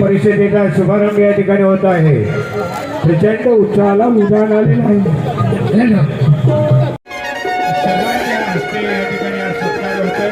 परिषदेचा शुभारंभ या ठिकाणी होत आहे. प्रचंड उत्साहाला उधाण आलेलं आहे. सर्वांच्या हस्ते या ठिकाणी आज सत्कार होतोय.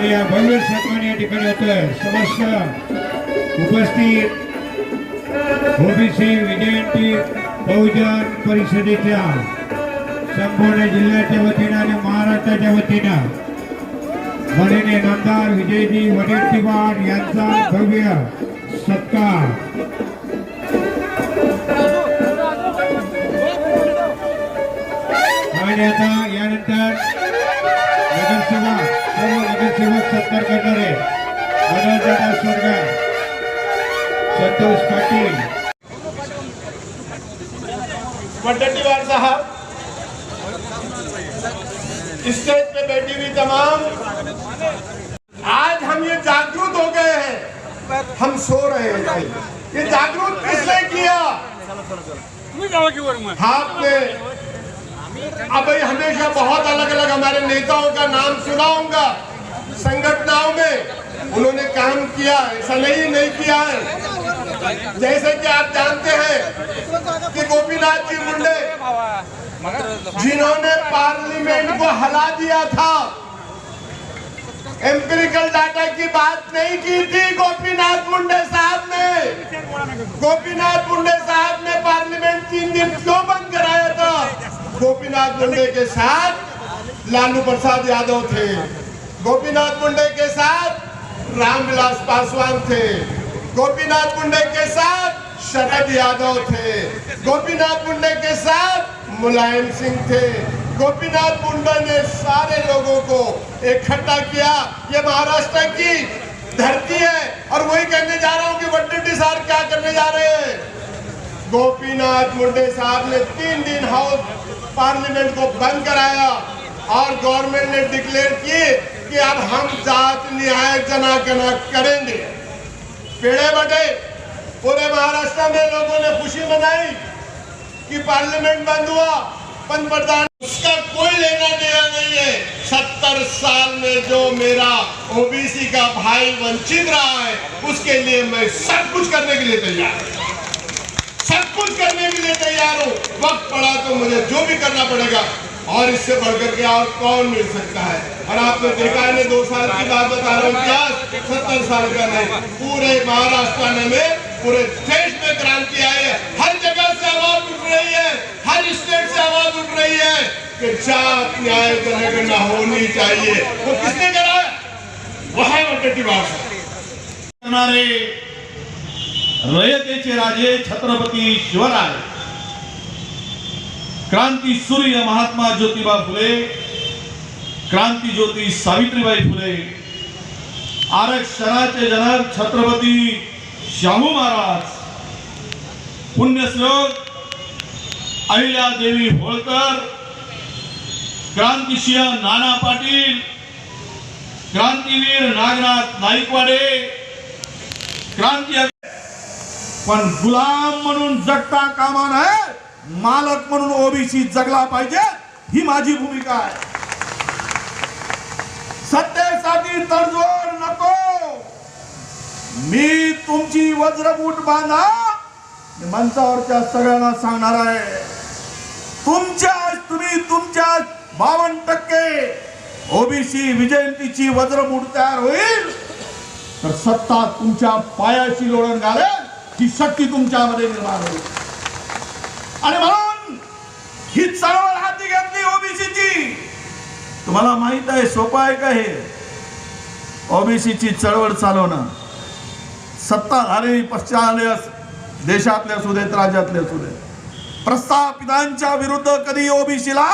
या भव्य सन्मान या ठिकाणी होतोय. समस्त उपस्थित ओबीसी विजयंती बहुजन परिषदेच्या संपूर्ण जिल्ह्याच्या वतीनं आणि महाराष्ट्राच्या वतीनं माननीय नामदार विजयजी वडेट्टीवार यांचा भव्य सत्कार. आणि आता यानंतर नगरसेवक सर्व नगरसेवक सत्कार करणारे मनोजदादा स्वर्ग संतोष पाटील वडेट्टीवार साहब, स्टेज पे बैठी हुई तमाम, आज हम ये जागरूक हो गए हैं. हम सो रहे हैं. ये जागरूक किसने किया? आपने अब हमेशा बहुत अलग अलग हमारे नेताओं का नाम सुनाऊंगा. संगठनों में उन्होंने काम किया, ऐसा नहीं किया है. जैसे कि आप जानते हैं कि गोपीनाथ जी मुंडे जिन्होंने पार्लियामेंट को हिला दिया था, एम्पिरिकल डाटा की बात नहीं की थी गोपीनाथ मुंडे साहब ने. गोपीनाथ मुंडे साहब ने पार्लियामेंट 3 दिन क्यों बंद कराया था? गोपीनाथ मुंडे के साथ लालू प्रसाद यादव थे, गोपीनाथ मुंडे के साथ रामविलास पासवान थे, गोपीनाथ मुंडे के साथ शरद यादव थे, गोपीनाथ मुंडे के साथ मुलायम सिंह थे. गोपीनाथ मुंडे ने सारे लोगों को इकट्ठा किया. ये महाराष्ट्र की धरती है और वही कहने जा रहा हूँ कि वडेट्टी साहब क्या करने जा रहे हैं. गोपीनाथ मुंडे साहब ने 3 दिन हाउस पार्लियामेंट को बंद कराया और गवर्नमेंट ने डिक्लेयर किए कि अब हम जात न्याय जना करेंगे. पेड़े बटे पूरे महाराष्ट्र में लोगों ने खुशी मनाई कि पार्लियामेंट बंद हुआ. पंतप्रधान, उसका कोई लेना देना नहीं है. 70 साल में जो मेरा ओबीसी का भाई वंचित रहा है, उसके लिए मैं सब कुछ करने के लिए तैयार हूं. सब कुछ करने के लिए तैयार हूँ. वक्त पड़ा तो मुझे जो भी करना पड़ेगा. और इससे बढ़कर के और कौन मिल सकता है? और आपने देखा है, 2 साल की बात बता रहा हूँ, इतिहास 70 साल का नहीं. पूरे महाराष्ट्र में, पूरे देश में क्रांति आई है. हर जगह से आवाज उठ रही है, हर स्टेट से आवाज उठ रही है कि जात न्याय जनगणना होनी चाहिए. वो किसने करा है? वह है वडेट्टीवार साहब. रयतेचे राजे छत्रपती शिवराय, क्रांती सूर्य महात्मा ज्योतिबा फुले, क्रांती ज्योती सावित्रीबाई फुले, आरक्षणाचे जनक छत्रपती शाहू महाराज, पुण्यश्लोक अहिल्यादेवी होळकर, क्रांतिसिंह नाना पाटील, क्रांतीवीर नागनाथ नाईकवाडे क्रांती पण गुलाम म्हणून जगता कामा नये, मालक म्हणून ओबीसी जगला पाहिजे, ही माझी भूमिका आहे. सत्तेसाठी तडजोड नको. मी तुमची वज्रबूट बांधा मंचावरच्या सगळ्यांना सांगणार आहे. तुम्ही तुमच्या 52% ओबीसी विजयंतीची वज्रबूट तयार होईल तर सत्ता तुमच्या पायाशी लोळण घालेल, ही शक्ती तुमच्यामध्ये निर्माण होईल. आणि म्हणून ही चळवळ हाती घेतली ओबीसीची. तुम्हाला माहित आहे सोपं आहे का हे ओबीसीची चळवळ चालवणं? सत्ताधारी पक्षाने देशातल्या सुदेत राज्यातल्या सुदेत प्रस्थापितांच्या विरुद्ध कधी ओबीसीला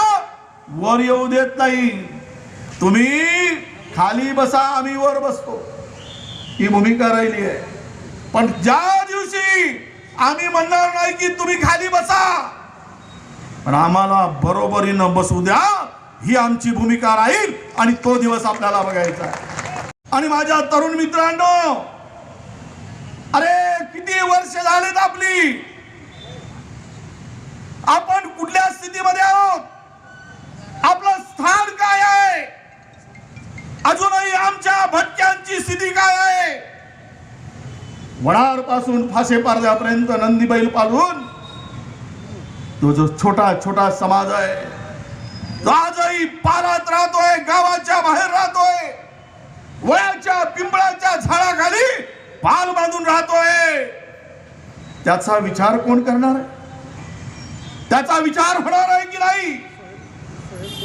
वर येऊ देत नाही. तुम्ही खाली बसा, आम्ही वर बसतो, ही भूमिका राहिली आहे. पण ज्या दिवशी आम्ही म्हणणार नाही की तुम्ही खाली बसा, पण आम्हाला बरोबरीनं बसू द्या, ही आमची भूमिका राहील. आणि तो दिवस आपल्याला बघायचा आहे. आणि माझ्या तरुण मित्रांनो, अरे किती वर्ष झालेत आपली, आपण कुठल्या स्थितीमध्ये आहोत, आपलं स्थान काय आहे, अजूनही आमच्या भटक्यांची स्थिती काय आहे. वडार पासून फासे पारद्यापर्यंत नंदी बैल पालून तो जो छोटा छोटा समाज आहे, तो आजही पारात राहतोय, गावाच्या बाहेर राहतोय, वयाच्या पिंपळाच्या झाडाखाली पाल बांधून राहतोय. त्याचा विचार कोण करणार आहे? त्याचा विचार होणार आहे की नाही?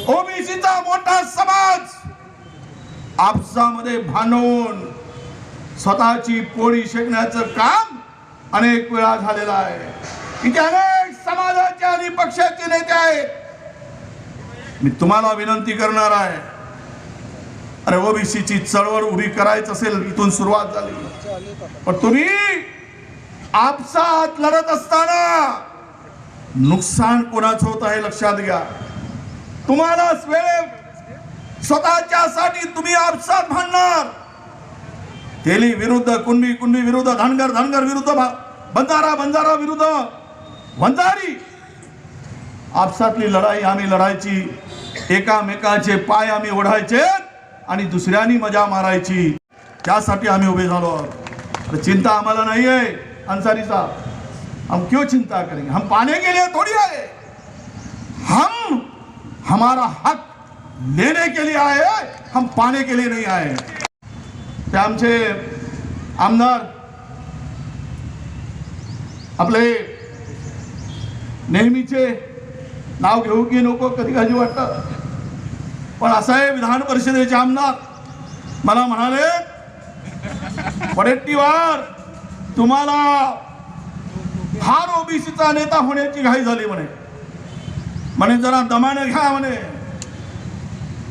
ओबीसीचा मोठा समाज आपसामध्ये भांडून स्वतःची पोळी शेकण्याचं काम अनेक वेळा झालेलं आहे. इथे अनेक समाजाचे आणि पक्षाचे नेते आहेत. मी तुम्हाला विनंती करणार आहे, अरे ओबीसीची चळवळ उभी करायची असेल, इथून सुरुवात झाली, पण तुम्ही आपसात लढत असताना नुकसान कोणाचं होत आहे लक्षात घ्या. तुम्हाला स्वतःच्या साठी तुम्ही आपसात भांडणार, तेली विरुद्ध कुणबी, कुणबी विरुद्ध धनगर, धनगर विरुद्ध बंजारा, बंजारा विरुद्ध वंजारी, आपसातली लढाई आम्ही लढायची, एकामेकाचे पाय आम्ही ओढायचे आणि दुसऱ्यांनी मजा मारायची. त्यासाठी आम्ही उभे झालो आहोत. चिंता आम्हाला नाही आहे अंसारी साहब, हम क्यों चिंता करेंगे? हम पाने के लिए थोड़ी आए, हम हमारा हक लेने के लिए आए, हम पाने के लिए नहीं आए. ते आमचे आमदार आपले नेहमीचे नाव घेऊ की नको कधी कधी वाटतं, पण असं आहे, विधान परिषदेचे आमदार मला म्हणाले, वडेट्टीवार तुम्हाला फार ओबीसीचा नेता होण्याची घाई झाली म्हणे जरा दमाने घ्या म्हणे.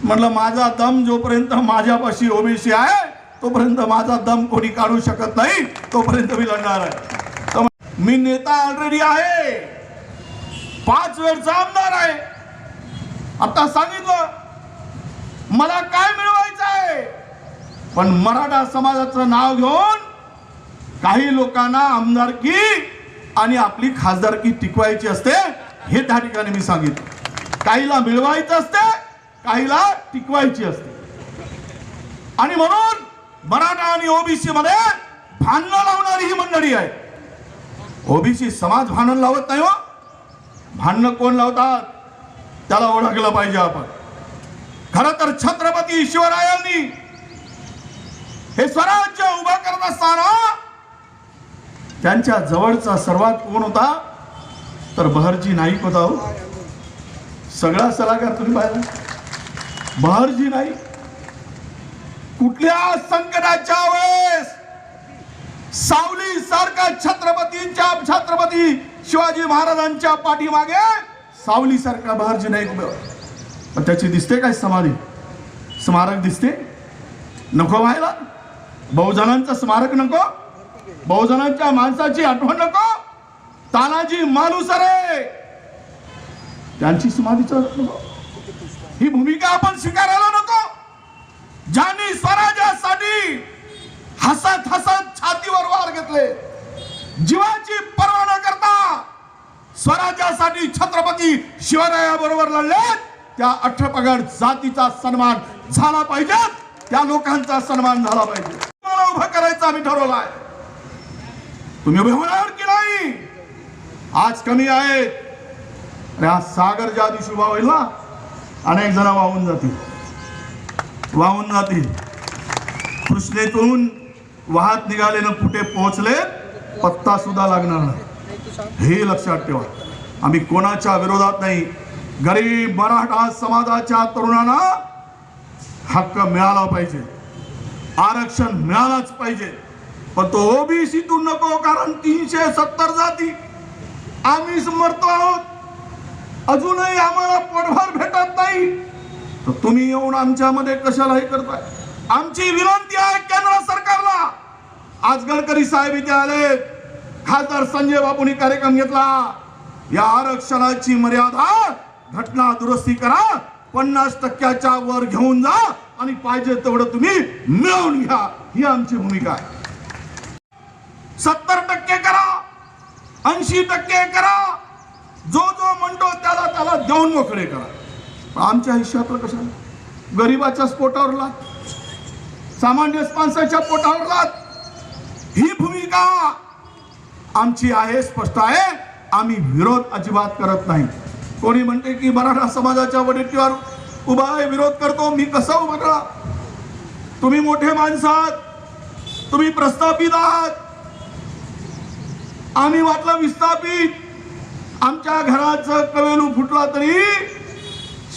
म्हटलं माझा दम जोपर्यंत माझ्यापाशी ओबीसी आहे तोपर्यंत माझा दम कोणी काढू शकत नाही, तोपर्यंत मी लढणार आहे. तर मी नेता ऑलरेडी आहे, 5 वेळचा आमदार आहे. आता सांगितलं मला काय मिळवायचं आहे, पण मराठा समाजाचं नाव घेऊन काही लोकांना आमदारकी आणि आपली खासदारकी टिकवायची असते, हे त्या ठिकाणी मी सांगितलं. काहीला मिळवायचं असते, काहीला टिकवायची असते. आणि म्हणून मराठा आणि ओबीसी मध्ये भांडण लावणारी ही मंडळी आहे. ओबीसी समाज भांडण लावत नाही हो. भांडण कोण लावतात त्याला ओळखलं पाहिजे आपण. खरं तर छत्रपती शिवरायांनी हे स्वराज्य उभा करत असताना त्यांच्या जवळचा सर्वात कोण होता तर बहरजी नाईक होता. हो सगळा सलाहकार तुम्ही पाहिला, बहरजी नाईक कुठल्या संकटाच्या वेळेस सावली सारखा छत्रपती शिवाजी महाराजांच्या पाठीमागे सावली सारखा बहरजी नाईक उभे होते. पण त्याची दिसते काय समाधी, स्मारक दिसते? नको व्हायला. बहुजनांचं स्मारक नको, बहुजनांच्या माणसाची आठवण नको. तानाजी मालुसरे त्यांची समाधीच नको. ही भूमिका आपण स्वीकारायला नको. ज्यांनी स्वराज्यासाठी हसत हसत छातीवर वार घेतले, जीवाची पर्वा न करता स्वराज्यासाठी छत्रपती शिवरायाबरोबर लढले, त्या अठ्ठपगड जातीचा सन्मान झाला पाहिजे, त्या लोकांचा सन्मान झाला पाहिजे. तुम्हाला उभं करायचं आम्ही ठरवलंय. तुम्ही उभे होणार की नाही? आज कमी आहेत. अरे हा सागर ज्या दिवशी उभा होईल ना, अनेक जण वाहून जातील. कृष्णेतून वाहत निघाले ना कुठे पोहोचले पत्ता सुद्धा लागणार नाही. हे लक्षात ठेवा. आम्ही कोणाच्या विरोधात नाही. गरीब मराठा समाजाच्या तरुणांना हक्क मिळाला पाहिजे, आरक्षण मिळालाच पाहिजे, पण तो ओबीसीतून नको. कारण 370 जाती आम्ही मरतो आहोत, अजूनही आम्हाला पोटभर भेटत नाही, तर तुम्ही येऊन आमच्यामध्ये कशाला हे करताय? आमची विनंती आहे केंद्र सरकारला. आज गडकरी साहेब इथे आले, खासदार संजय बाबूंनी कार्यक्रम घेतला. या आरक्षणाची मर्यादा घटना दुरुस्ती करा, 50% वर घेऊन जा आणि पाहिजे तेवढं तुम्ही मिळवून घ्या. ही आमची भूमिका आहे. 70% करा, 80% करा, जो म्हणतो त्याला त्याला देऊन मोकळे करा. पण आमच्या हिश्श्यातलं कशाला? गरीबाच्या पोटावर लाद, सामान्य माणसाच्या पोटावर लाद. ही भूमिका आमची आहे, स्पष्ट आहे. आम्ही विरोध अजिबात करत नाही. कोणी म्हणते की मराठा समाजाच्या वडीलवर उभा आहे, विरोध करतो. मी कसा उभा करा? तुम्ही मोठे माणसं आहात, तुम्ही प्रस्थापित आहात, आम्ही वाटलं विस्थापित. आमच्या घराचं कवेलू फुटला तरी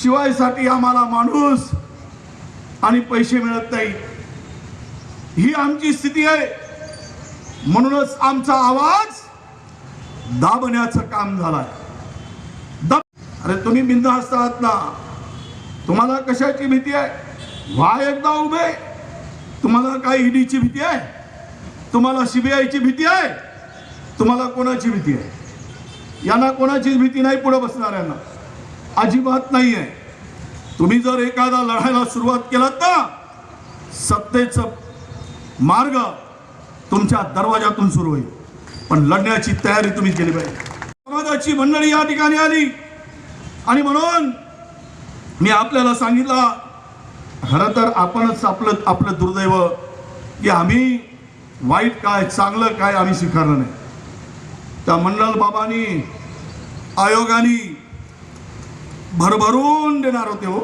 शिवायसाठी आम्हाला माणूस आणि पैसे मिळत नाही. ही आमची स्थिती आहे. म्हणूनच आमचा आवाज दाबण्याचं काम झालंय. अरे तुम्ही बिनधास्त आहात ना, तुम्हाला कशाची भीती आहे? व्हा एकदा उभे. तुम्हाला काय ईडीची भीती आहे? तुम्हाला सीबीआयची भीती आहे? तुम्हाला कोणाची भीती आहे? यांना कोणाचीच भीती नाही. पुढे बसणाऱ्यांना अजिबात नाही आहे. तुम्ही जर एखादा लढायला सुरुवात केलात ना, सत्तेचं मार्ग तुमच्या दरवाजातून सुरू होईल, पण लढण्याची तयारी तुम्ही केली पाहिजे. समाजाची मंडळी या ठिकाणी आली आणि म्हणून मी आपल्याला सांगितलं, खरं तर आपणच आपलं दुर्दैव की आम्ही वाईट काय चांगलं काय आम्ही स्वीकारलं नाही. त्या मंडल बाबांनी आयोगाने भरभरून देणार होते हो.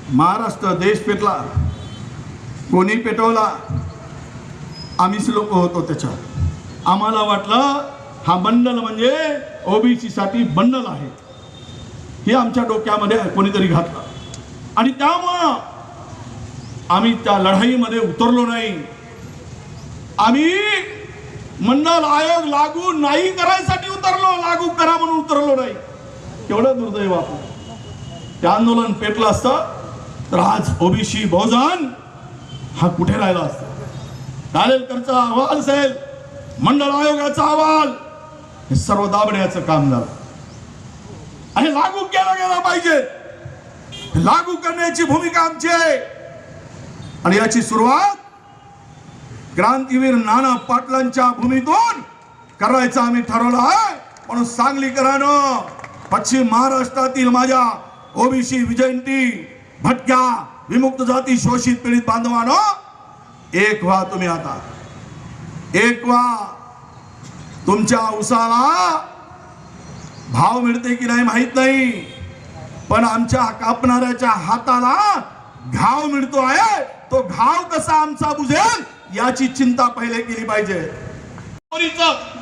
महाराष्ट्र देश पेटला, कोणी पेटवला? आम्हीच लोक होतो त्याच्यात. आम्हाला वाटलं हा बंडल म्हणजे ओबीसी साठी बंडल आहे, हे आमच्या डोक्यामध्ये कोणीतरी घातलं आणि त्यामुळं आम्ही त्या लढाईमध्ये उतरलो नाही. आम्ही मंडल आयोग लागू नाही करायसाठी उतरलो, लागू करा म्हणून उतरलो नाही. केवढं दुर्दैव आपण. ते आंदोलन पेटलं असतं तर आज ओबीसी बहुजन हा कुठे राहिला असता? दालेलकरचा अहवाल असेल, मंडळ आयोगाचा अहवाल, हे सर्व दाबण्याचं काम झालं आणि लागू केलं गेलं पाहिजे. लागू करण्याची भूमिका आमची आहे आणि याची सुरुवात क्रांतीवीर नाना पाटलांच्या भूमीतून करायचं आम्ही ठरवलं आहे. म्हणून सांगलीकरांनो, पश्चिम महाराष्ट्रातील माझ्या ओबीसी विजयंती भटक्या विमुक्त जाती शोषित पीडित बांधवांनो, एक व्हा. तुम्ही आता एक व्हा. तुमच्या उसाला भाव मिळते की नाही माहित नाही, पण आमच्या कापणाऱ्याच्या हाताला घाव मिळतो आहे. तो घाव कसा आमचा बुजेल याची चिंता पहिले केली पाहिजे.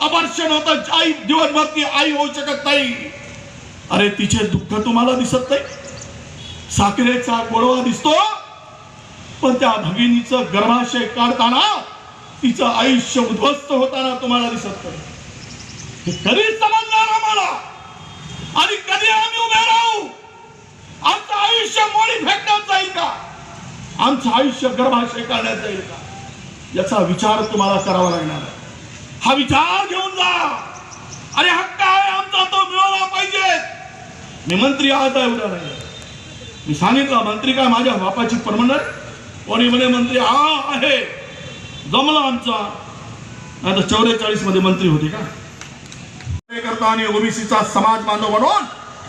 अपर्शन होतं, आई दिवसभर आई होऊ शकत नाही. अरे तिचे दुःख तुम्हाला दिसत नाही? साखरेचा गोडवा दिसतो, पण त्या भगिनीचं गर्भाशय काढताना तिचं आयुष्य उद्ध्वस्त होताना तुम्हाला दिसत नाही. हे कधी समजणार आम्हाला? आणि कधी आम्ही उभे राहू? आमचं आयुष्य मोडी फेकण्यात जाईल का? आमचं आयुष्य गर्भाशय काढण्यात जाईल का? याचा विचार तुम्हाला करावा लागणार आहे. हा विचार घेऊन जा. अरे हक्क आहे आमचा, तो मिळवला पाहिजे. मी मंत्री आता एवढा नाही. मी सांगितलं, मंत्री काय माझ्या बापाची परमनंट कोणी म्हणे मंत्री हा आहे जमला आमचा, आता 44 मध्ये मंत्री होते का? करता आणि ओबीसीचा समाज बांधव म्हणून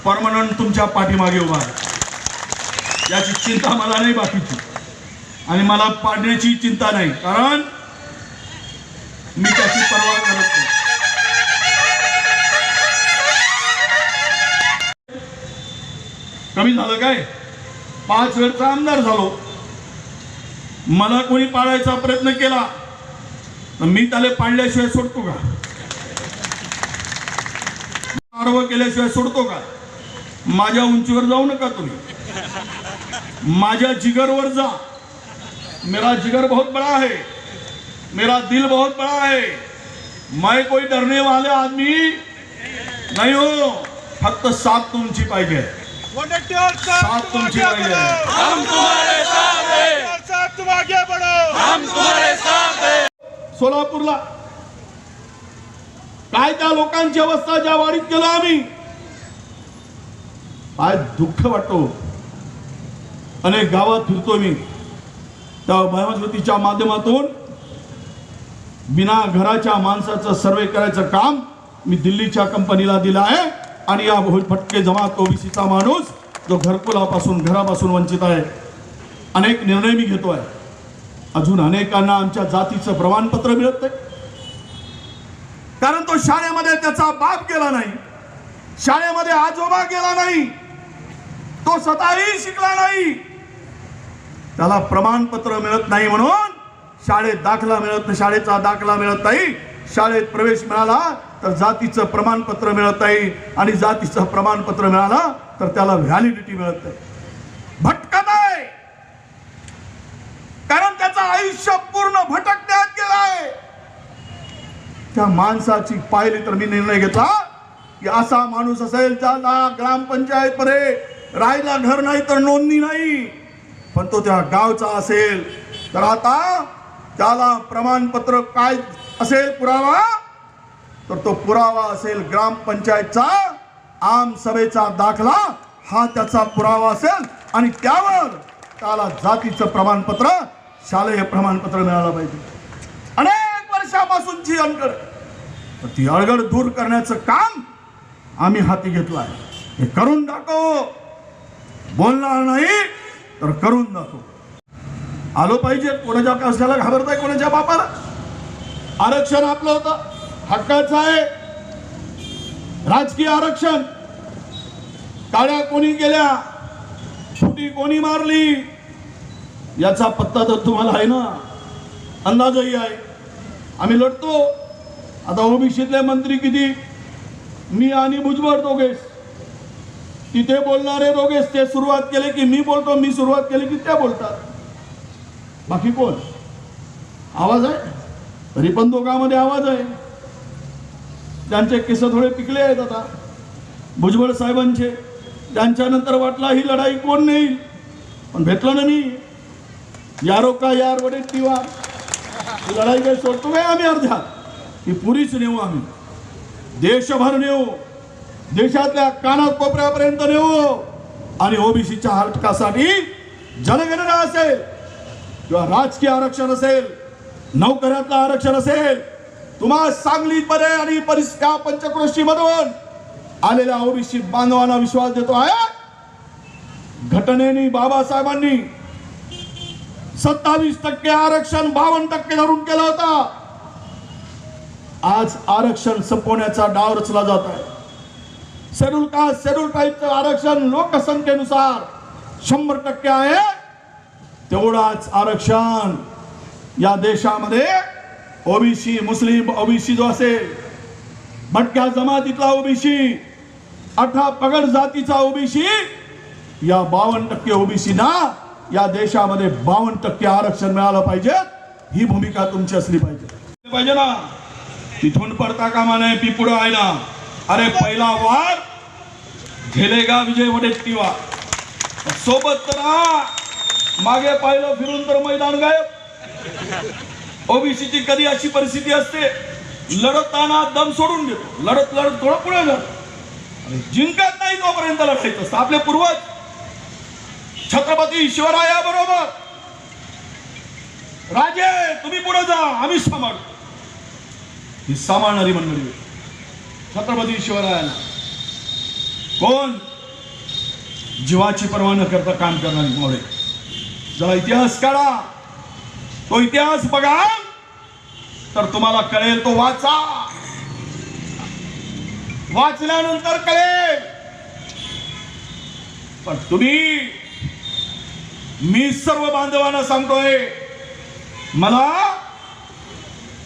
परमनंट तुमच्या पाठीमागे उभा आहे, याची चिंता मला नाही बाकीची, आणि मला पाडण्याची चिंता नाही, कारण मी त्याची पर्वा करत नाही. कमी झालं काय? 5 वेळचा आमदार झालो. मला कोणी पाडायचा प्रयत्न केला तर मी त्याला पाडल्याशिवाय सोडतो का? आडवं केल्याशिवाय सोडतो का? माझ्या उंचीवर जाऊ नका तुम्ही, माझ्या जिगरवर जा. मेरा जिगर बहुत बड़ा है, मेरा दिल बहुत बड़ा है. मैं कोई डरने वाले आदमी नहीं हो, फक्त साथ तुमची पाहिजे, साथ तुमची पाहिजे. हम तुम्हारे साथ हैं, साथ तुम आगे बढ़ो, हम तुम्हारे साथ हैं. सोलापूरला काय त्या लोकांची अवस्था ज्या वाढीत केलं आम्ही, काय दुःख वाटतो. अनेक गावात फिरतो मी, त्या भयमज्योतीच्या माध्यमातून बिना घराच्या माणसाचं सर्वे करायचं काम मी दिल्लीच्या कंपनीला दिलं आहे. आणि या फटके जमात ओबीसीचा माणूस जो घरापासून वंचित आहे, अनेक निर्णय मी घेतोय. अजून अनेकांना आमच्या जातीचं प्रमाणपत्र मिळत नाही, कारण तो शाळेमध्ये त्याचा बाप गेला नाही, शाळेमध्ये आजोबा गेला नाही, तो स्वतःही शिकला नाही, त्याला प्रमाणपत्र मिळत नाही. म्हणून शाळेत दाखला मिळत नाही, शाळेचा दाखला मिळत नाही, शाळेत प्रवेश मिळाला तर जातीचं प्रमाणपत्र मिळत नाही, आणि जातीचं प्रमाणपत्र मिळाला तर त्याला व्हॅलिडिटी मिळत नाही. भटकत आहे, कारण त्याचं आयुष्य पूर्ण भटकण्यात गेलं आहे. त्या माणसाची पाहिली तर मी निर्णय घेतला की असा माणूस असेल ज्याला ग्रामपंचायत मध्ये राहायला घर नाही तर नोंदणी नाही, पण तो त्या गावचा असेल तर आता त्याला प्रमाणपत्र काय असेल, पुरावा, तर तो पुरावा असेल ग्रामपंचायतचा आम सभेचा दाखला, हा त्याचा पुरावा असेल, आणि त्यावर त्याला जातीचं प्रमाणपत्र, शालेय प्रमाणपत्र मिळालं पाहिजे. अनेक वर्षापासूनची अडगड, ती अडगड दूर करण्याचं काम आम्ही हाती घेतलं आहे. हे करून दाखव, बोलणार नाही तर करून दाखव. आलो पाहिजे. कोणाच्या कशाला घाबरताय? कोणाच्या बापाला? आरक्षण आपलं होतं, हक्काचं आहे. राजकीय आरक्षण काड्या कोणी केल्या, फुटी कोणी मारली, याचा पत्ता तर तुम्हाला आहे ना, अंदाजही आहे. आम्ही लढतो. आता ओबीसीतले मंत्री किती? मी आणि भुजबळ दोघेच. तिथे बोलणारे दोघेच, ते सुरुवात केले की मी बोलतो, मी सुरुवात केली की त्या बोलतात. बाकी कोण? आवाज आहे तरी पण दोघांमध्ये आवाज आहे. त्यांचे केस थोडे पिकले आहेत आता भुजबळ साहेबांचे. त्यांच्यानंतर वाटला ही लढाई कोण नेईल, पण भेटलं ना मी. यारो का यार वडे तिवार, ही लढाई काही सोडतो काय आम्ही अर्ध्या? ही पुरीच नेऊ आम्ही, देशभर नेऊ, देशातल्या कानात कोपऱ्यापर्यंत नेऊ. आणि ओबीसीच्या हक्कासाठी जनगणना असेल किंवा राजकीय आरक्षण असेल, नोकऱ्यातलं आरक्षण असेल, तुम्हा सांगलीमध्ये आणि परिसर पंचक्रोशी मधून आलेल्या ओबीसी बांधवांना विश्वास देतो आहे. घटनेने बाबासाहेबांनी 27% आरक्षण 52% धरून केलं होतं. आज आरक्षण संपवण्याचा डाव रचला जात आहे. शेड्यूल कास्ट, शेड्यूल ट्राईबचं आरक्षण लोकसंख्येनुसार 100% आहे. तेवढाच आरक्षण या देशामध्ये ओबीसी, मुस्लिम ओबीसी जो असेल, भटक्या जमातीतला ओबीसी, 18 पगड जातीचा ओबीसी, या 52% ओबीसीना या देशामध्ये 52% आरक्षण मिळालं पाहिजे. ही भूमिका तुमची असली पाहिजे ना. तिथून पडता कामा नये, पी पुढे आहे ना. अरे पहिला वार झेलेगा विजय वडेट्टीवार, सोबत तर राहा. मागे पाहिलं फिरून तर मैदान गायब. ओबीसीची कधी अशी परिस्थिती असते, लढताना दम सोडून देतो, लढत लढत थोडं पुढे जातो, जिंकत नाही तोपर्यंत लढायचं असतं. आपले पूर्वज छत्रपती शिवरायाबरोबर राजे तुम्ही पुढे जा, आम्ही सांभाळू. ही सांभाळणारी मंडळी छत्रपती शिवरायांना कोण जीवाची पर्वा न करता काम करणारी मोरे. जरा इतिहास काढा, तो इतिहास बघा, तर तुम्हाला कळेल. तो वाचा, वाचल्यानंतर कळेल. पण तुम्ही, मी सर्व बांधवांना सांगतोय, मला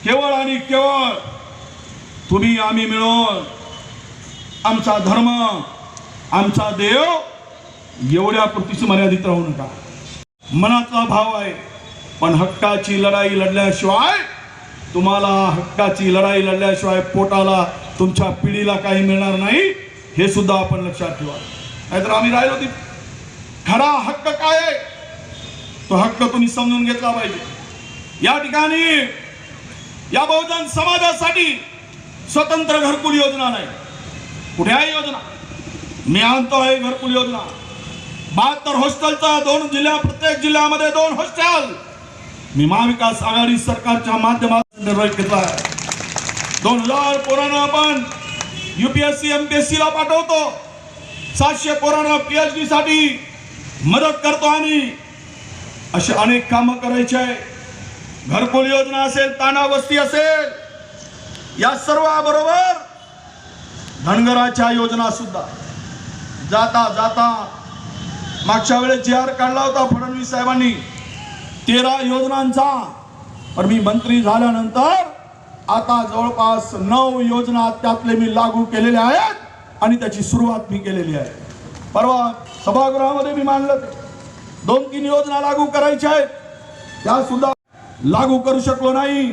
केवळ आणि केवळ तुम्ही आम्ही मिळून आमचा धर्म, आमचा देव एवढ्या पुरतीच मर्यादित राहू नका. मनातला भाव आहे, पण हक्काची लढाई लढल्याशिवाय, तुम्हाला हक्काची लढाई लढल्याशिवाय पोटाला, तुमच्या पिढीला काही मिळणार नाही, हे सुद्धा आपण लक्षात ठेवा. नाहीतर आम्ही राहिलो ती. खरा हक्क काय आहे, तो हक्क तुम्ही समजून घेतला पाहिजे. या ठिकाणी या बहुजन समाजासाठी स्वतंत्र घरकुल योजना नाही. कुठे आहे योजना? मी आणतो आहे घरकुल योजना. 72 हॉस्टेलचा 2 जिल्ह्या, प्रत्येक जिल्ह्यामध्ये 2 हॉस्टेल मी महाविकास आघाडी सरकारच्या माध्यमातून निर्णय घेतला आहे. 2000 पोरांना आपण UPSC MPSC ला पाठवतो. 700 पोरांना PhD साठी मदत करतो. आणि असे अनेक कामं करायचे आहे. घरकुल योजना असेल, ताना वस्ती असेल, या सर्वाबरोबर धनगराच्या योजना सुद्धा. जाता जाता मागच्या वेळेस GR काढला होता फडणवीस साहेबांनी 13 योजनांचा. पण मी मंत्री झाल्यानंतर आता जवळपास 9 योजना त्यातले मी लागू केलेल्या आहेत आणि त्याची सुरुवात मी केलेली आहे. परवा सभागृहामध्ये मी मांडलं ते 2-3 योजना लागू करायच्या आहेत, त्या सुद्धा लागू करू शकलो नाही.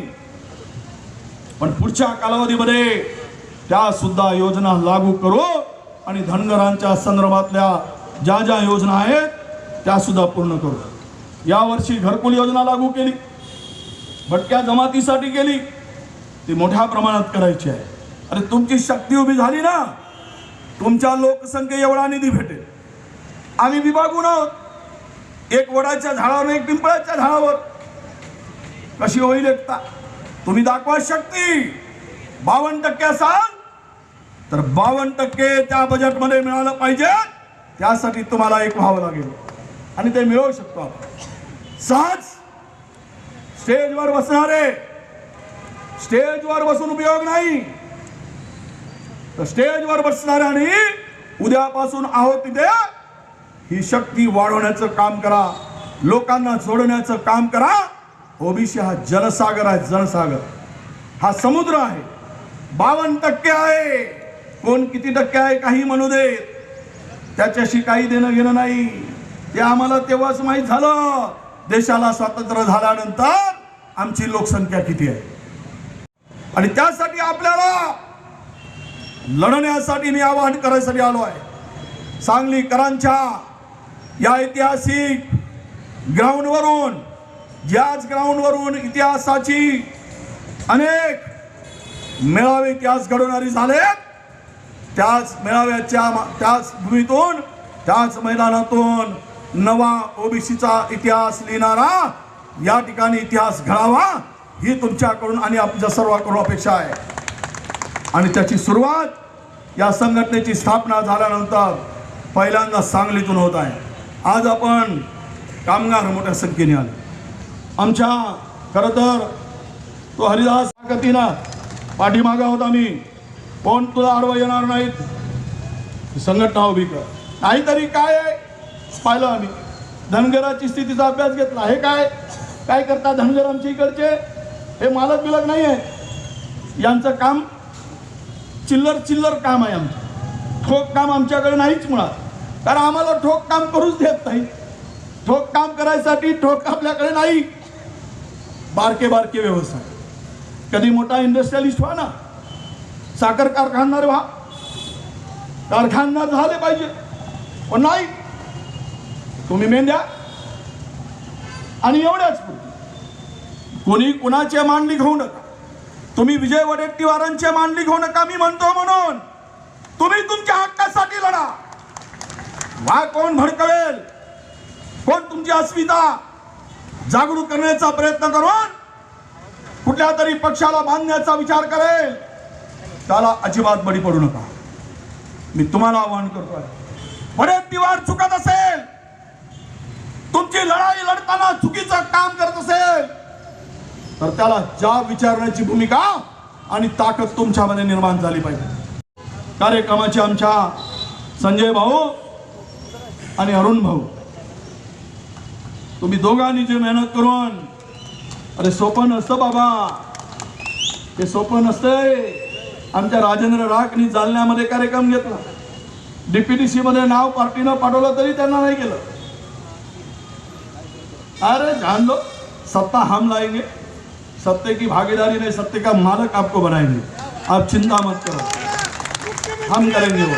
पण पुढच्या कालावधीमध्ये त्या सुद्धा योजना लागू करू आणि धनगरांच्या संदर्भातल्या ज्या ज्या योजना आहेत त्या सुद्धा पूर्ण करू. यावर्षी घरकुल योजना लागू केली, भटक्या जमातीसाठी केली, ती मोठ्या प्रमाणात करायची आहे. अरे तुमची शक्ती उभी झाली ना, तुमच्या लोकसंख्ये एवढा निधी भेटेल. आम्ही विभागून आहोत, एक वडाच्या झाडावर, एक पिंपळाच्या झाडावर. कशी होईल एकता? तुम्ही दाखवा शक्ती. 52% असाल तर 52% त्या बजेटमध्ये मिळालं पाहिजे. त्यासाठी तुम्हाला एक व्हावं लागेल आणि ते मिळवू शकतो आपण. सहज स्टेजवर बसणारे, स्टेजवर बसून उपयोग नाही, तर स्टेजवर बसणाऱ्यांनी उद्यापासून आहोत तिथे ही शक्ती वाढवण्याचं काम करा, लोकांना जोडण्याचं काम करा. ओबीसी हा जनसागर आहे, जनसागर हा समुद्र आहे. 52% आहे. कोण किती टक्के आहे काही म्हणू दे, त्याच्याशी काही देणं घेणं नाही. ते आम्हाला तेव्हाच माहीत झालं, देशाला स्वातंत्र्य झाल्यानंतर आमची लोकसंख्या किती आहे. आणि त्यासाठी आपल्याला लढण्यासाठी मी आवाहन करायसाठी आलो आहे. सांगलीकरांच्या या ऐतिहासिक ग्राउंडवरून, ज्याच ग्राउंडवरून इतिहासाची अनेक मेळावे इतिहास घडवणारी झाले, त्याच मेळाव्याच्या, त्याच भूमीतून, त्याच मैदानातून नवा ओबीसीचा इतिहास लिहिणारा या ठिकाणी इतिहास घडावा, ही तुमच्याकडून आणि आमच्या सर्वांकडून अपेक्षा आहे. आणि त्याची सुरुवात या संघटनेची स्थापना झाल्यानंतर पहिल्यांदा सांगलीतून होत आहे. आज आपण कामगार मोठ्या संख्येने आले. आमच्या खरं तर तो हरिदास ताकदीनं पाठीमागा होता. मी कोण तुला आडवं येणार नाहीत, संघटना उभी कर. नाहीतरी काय आहे पाहिलं आम्ही, धनगराची स्थितीचा अभ्यास घेतला. हे काय काय करतात धनगर आमच्या इकडचे? हे मालक बिलक नाही आहे, यांचं काम चिल्लर चिल्लर काम आहे. आमचं ठोक काम आमच्याकडे नाहीच मुळात, कारण आम्हाला ठोक काम करूच देत नाही. ठोक काम करायसाठी ठोक आपल्याकडे नाही. बारके बारके व्यवसाय, कधी मोठा इंडस्ट्रियलिस्ट व्हा ना, साखर कारखानदार व्हा, कारखानदार झाले पाहिजे. पण नाही, तुम्ही मेंढ्या आणि एवढ्याच कोणी कुणाचे मांडली घेऊ नका. तुम्ही विजय वडेट्टीवारांचे मांडली घेऊ नका. मी म्हणतो म्हणून तुम्ही तुमच्या हक्कासाठी लढा. वा कोण भडकवेल, कोण तुमची अस्मिता, जागरूक करण्याचा प्रयत्न करून कुठल्या तरी पक्षाला बांधण्याचा विचार करेल त्याला अजिबात बळी पडू नका. मी तुम्हाला आवाहन करतोय, वडेट्टीवार चुकत असेल, तुमची लढाई लढताना चुकीचं काम करत असेल तर त्याला जाब विचारण्याची भूमिका आणि ताकद तुमच्यामध्ये निर्माण झाली पाहिजे. कार्यक्रमाचे आमच्या संजय भाऊ आणि अरुण भाऊ, तुम्ही दोघांनी जे मेहनत करून, अरे सोपं नसतं बाबा, ते सोपं नसतंय. आमच्या राजेंद्र राखनी जालन्यामध्ये कार्यक्रम घेतला, डीपीडीसी मध्ये नाव पार्टीनं पाठवलं तरी त्यांना नाही केलं. अरे जान लो, सत्ता हम लाएंगे, सत्ते की भागीदारी नहीं, सत्ते का मालक आपको बनाएंगे, आप चिंता मत करो, हम करेंगे वो.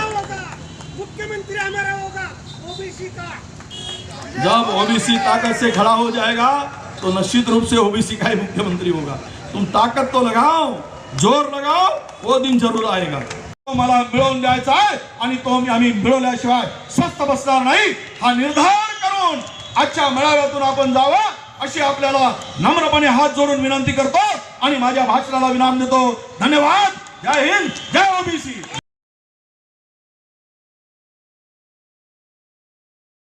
मुख्यमंत्री हमारा होगा ओबीसी का. जब ओबीसी ताकत से खड़ा हो जाएगा तो निश्चित रूप से ओबीसी का ही मुख्यमंत्री होगा. तुम ताकत तो लगाओ, जोर लगाओ, वो दिन जरूर आएगा. तो मला मिळवून द्यायचा आहे आणि तो आम्ही मिळवल्याशिवाय स्वस्थ बसणार नाही हा निर्धार करून आजच्या मेळाव्यातून आपण जावं अशी आपल्याला नम्रपणे हात जोडून विनंती करतो आणि माझ्या भाषणाला विराम देतो. धन्यवाद. जय हिंद, जय ओबीसी.